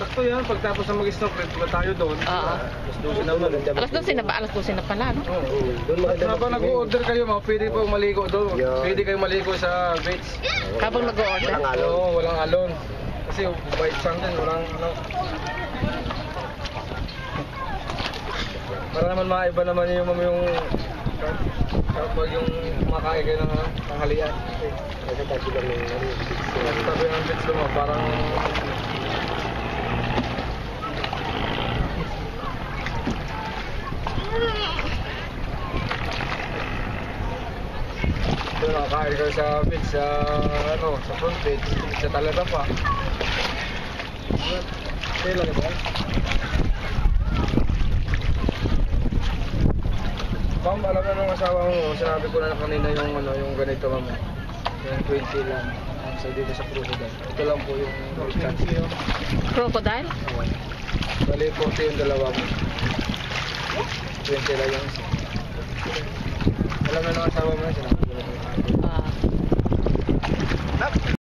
Sakto yan, pagtapos na mag-stop, ba tayo doon? Oo. Alas 12 naman. Alas 12 na ba? Alas 12 na pala, no? Oo. At habang nag-order kayo, pwede po maligo doon. Pwede kayo maligo sa beach. Habang nag-order. Oo, walang alon. Kasi white sand din, walang ano. Para naman maiba naman yung kapag yung kumakain kayo ng tanghalian. Kasi tabi lang yung tabi ng beach mo, parang ito nakakain kayo sa beach, sa ano, sa front beach, sa talaga pa. Okay lang ba? Ma'am, alam na ng asawa mo, sinabi ko na kanina yung ano, yung ganito ma'am. Yung 20 lang. So dito sa Crocodile. Ito lang po yung chance. Crocodile? Bali 40 yung dalawa mo. 20 lang yung isa. Alam na ng asawa mo na sinabi ko.